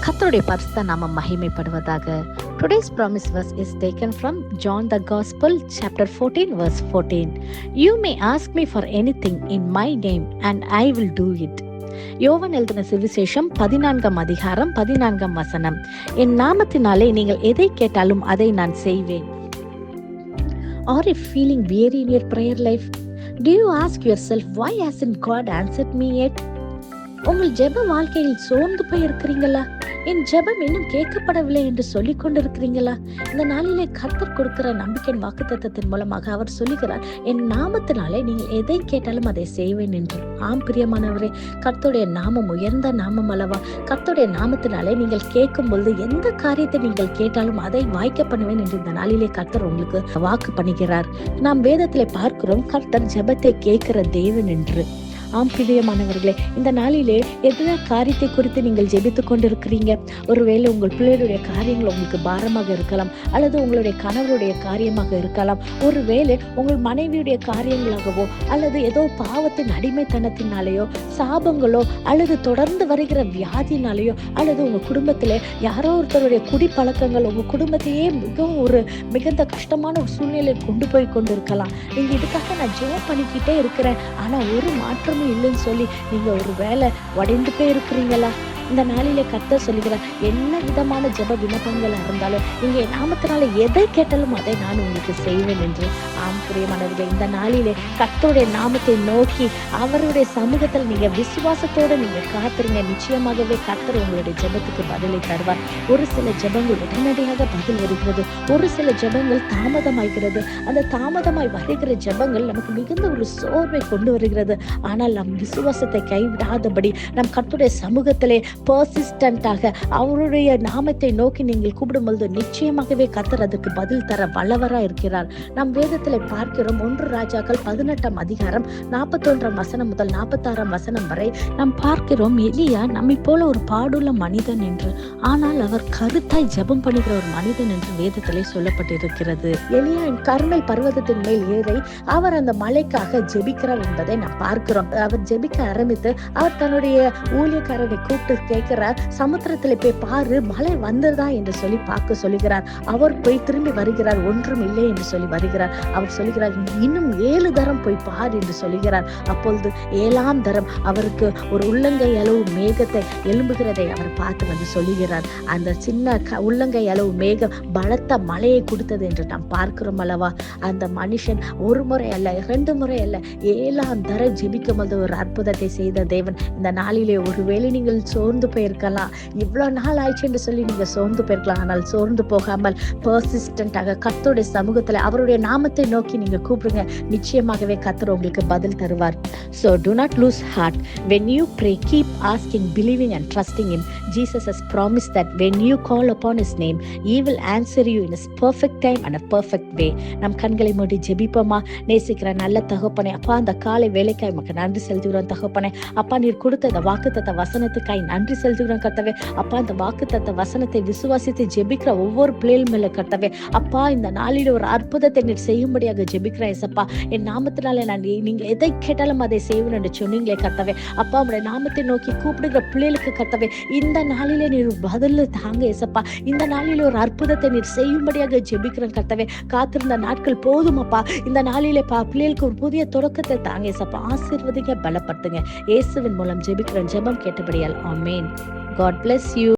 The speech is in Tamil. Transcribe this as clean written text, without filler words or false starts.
கர்த்தருடைய பரிசுத்த நாமம் மகிமைப்படுவதாக. Today's promise verse is taken from John the Gospel chapter 14 verse 14. You may ask me for anything in my name and I will do it. யோவான் எழுதின சுவிசேஷம் 14 அதிகாரம் 14 வசனம். என் நாமத்தினாலே நீங்கள் எதை கேட்டாலும் அதை நான் செய்வேன். Are you feeling weary in your prayer life? Do you ask yourself, why hasn't God answered me yet? உங்கள் ஜெப வாழ்க்கையில் சோர்ந்து போய் இருக்கிறீங்களா? என் ஜெபம் இன்னும் கேட்கப்படவில்லை என்று சொல்லிக் கொண்டிருக்கிறீங்களா? இந்த நாளிலே கர்த்தர் கொடுக்கிற நம்பிக்கையின் வாக்குத்தத்தத்தின் மூலமாக அவர் சொல்லுகிறார், என் நாமத்தினாலே நீங்கள் எதை கேட்டாலும் அதை செய்வேன் என்று. ஆம் பிரியமானவரே, கர்த்தருடைய நாமம் உயர்ந்த நாமம் அல்லவா? கர்த்தருடைய நாமத்தினாலே நீங்கள் கேட்கும் பொழுது எந்த காரியத்தை நீங்கள் கேட்டாலும் அதை வாய்க்க பண்ணுவேன் என்று இந்த நாளிலே கர்த்தர் உங்களுக்கு வாக்கு பண்ணுகிறார். நாம் வேதத்திலே பார்க்கிறோம், கர்த்தர் ஜெபத்தை கேட்கிற தேவன் என்று. ஆம் பிரியமானவர்களே, இந்த நாளிலே எந்த காரியத்தை குறித்து நீங்கள் ஜெபித்துக் கொண்டிருக்கிறீங்க? ஒருவேளை உங்கள் பிள்ளைகளுடைய காரியங்கள் உங்களுக்கு பாரமாக இருக்கலாம், அல்லது உங்களுடைய கணவருடைய காரியமாக இருக்கலாம், ஒருவேளை உங்கள் மனைவியுடைய காரியங்களாகவோ, அல்லது ஏதோ பாவத்தின் அடிமைத்தனத்தினாலேயோ, சாபங்களோ, அல்லது தொடர்ந்து வருகிற வியாதினாலேயோ, அல்லது உங்க குடும்பத்திலே யாரோ ஒருத்தருடைய குடிப்பழக்கங்கள் உங்க குடும்பத்தையே மிகுந்த கஷ்டமான ஒரு சூழ்நிலை கொண்டு போய் கொண்டிருக்கலாம். நீங்க இதுக்காக நான் ஜெபம் பண்ணிக்கிட்டே இருக்கிறேன், ஆனா ஒரு மாற்றம் இல்லைன்னு சொல்லி நீங்க ஒரு வேலை உடைந்து போய் இருக்கிறீங்களா? இந்த நாளிலே கர்த்தர் சொல்லுகிறார், என்ன விதமான ஜெப விண்ணப்பங்கள் இருந்தாலும் நீங்க நாமத்தினால எதை கேட்டாலும் அதை நான் உங்களுக்கு செய்வேன் என்று. ஆம் பிரியமானவர்களே, இந்த நாளிலே கர்த்தருடைய நாமத்தை நோக்கி அவருடைய சமூகத்தில் நீங்க விசுவாசத்தோடு நீங்க காத்துருங்க. நிச்சயமாகவே கர்த்தர் உங்களுடைய ஜெபத்துக்கு பதிலை தருவார். ஒரு சில ஜெபங்கள் உடனடியாக பதில் வருகிறது, ஒரு சில ஜெபங்கள் தாமதமாகிறது. அந்த தாமதமாய் வருகிற ஜெபங்கள் நமக்கு மிகுந்த ஒரு சோர்வை கொண்டு வருகிறது. ஆனால் நம் விசுவாசத்தை கைவிடாதபடி நம் கர்த்தருடைய சமூகத்திலே பர்சிஸ்டன்டாக அவருடைய நாமத்தை நோக்கி நீங்கள் கூப்பிடும் பொழுது நிச்சயமாகவே கர்த்தர் அதற்கு பதில் தர வல்லவராய் இருக்கிறார். நம் வேதத்தில் பார்க்கிறோம், 1 ராஜாக்கள் 18 அதிகாரம் 41 வசனம் முதல் 46 வசனம் வரை நாம் பார்க்கிறோம், எலியா நம்மை போல ஒரு பாடுள்ள மனிதன் என்று, ஆனால் அவர் கருத்தாய் ஜெபம் பண்ணுகிற ஒரு மனிதன் என்று வேதத்திலே சொல்லப்பட்டிருக்கிறது. எலியா கர்மெல் பர்வதத்தின் மேல் ஏறி அவர் அந்த மலைக்காக ஜெபிக்கிறார் என்பதை நாம் பார்க்கிறோம். அவர் ஜெபிக்க ஆரம்பித்து அவர் தன்னுடைய ஊழியக்காரரை கூப்பிட்டு கேட்கிறார், சமுத்திரத்துல போய் பாரு, மழை வந்ததா என்று சொல்லி பார்க்க சொல்லுகிறார். அவர் போய் திரும்பி வருகிறார், ஒன்றும் இல்லை என்று சொல்லி வருகிறார். அவர் சொல்லுகிறார், இன்னும் 7 தரம் போய் பார் என்று சொல்லுகிறார். அப்பொழுது 7ஆம் தரம் அவருக்கு ஒரு உள்ளங்கை அளவு மேகத்தை எழும்புகிறதை அவர் பார்த்து வந்து சொல்லுகிறார். அந்த சின்ன உள்ளங்கை அளவு மேகம் பலத்த மழையை கொடுத்தது என்று நாம் பார்க்கிறோம் அல்லவா? அந்த மனுஷன் ஒரு முறை அல்ல, 2 முறை அல்ல, 7ஆம் தரம் ஜெபிக்கும் போது ஒரு அற்புதத்தை செய்த தேவன். இந்த நாளிலே ஒருவேளை நீங்கள் சோர்ந்து போயிருக்கலாம், இவ்வளவு நாள் ஆயிடுச்சு என்று சொல்லி நீங்க சோர்ந்து போயிருக்கலாம். ஆனால் சோர்ந்து போகாமல் பர்சிஸ்டன்டாக கர்த்தருடைய சமூகத்துல அவருடைய நாமத்தை நோக்கி நீங்க கூப்பிடுங்க. நிச்சயமாகவே கர்த்தர் உங்களுக்கு பதில் தருவார். So do not lose heart. When you pray, keep asking, believing and trusting him. Jesus has promised that when you call upon his name, he will answer you in his perfect time and a perfect way. நம் கண்களை மூடி ஜெபிப்போமா? நேசிக்கிற நல்ல தகப்பனே, அப்பா, அந்த காலை வேலைக்காய் உமக்கு நன்றி செலுத்துகிறோம் தகப்பனே. அப்பா, நீர் கொடுத்த இந்த வாக்குத்தத்த வசனத்துக்காய் நன்றி செலுத்துகிறோம் கர்த்தாவே. அப்பா, இந்த வாக்குத்தத்த வசனத்தை விசுவாசித்து ஜெபிக்கிற ஒவ்வொரு பிள்ளைகள் மேல கர்த்தாவே, அப்பா, இந்த நாளில் ஒரு அற்புதத்தை நீர் செய்யும்படியாக ஜெபிக்கிறேன் ஏசப்பா. என் நாமத்தினால நான் நீங்க எதை கேட்டாலும் அதை செய்வேன் என்று சொன்னீங்களே கர்த்தாவே. அப்பா, உங்களுடைய நாமத்தை நோக்கி கூப்பிடுகிற பிள்ளைகளுக்கு கர்த்தாவே, இந்த நாளிலே நீர் பதில் தாங்க ஏசப்பா. இந்த நாளில் ஒரு அற்புதத்தை நீர் செய்யும்படியாக ஜெபிக்கிறேன் கர்த்தாவே. காத்திருந்த நாட்கள் போதும் அப்பா. இந்த நாளிலே பிள்ளைகளுக்கு ஒரு புதிய தொடக்கத்தை தாங்க ஏசப்பா. ஆசீர்வதிங்க, பலப்படுத்துங்க. இயேசுவின் மூலம் ஜெபிக்கிறேன், ஜெபம் கேட்டபடியால் ஆமென். God bless you.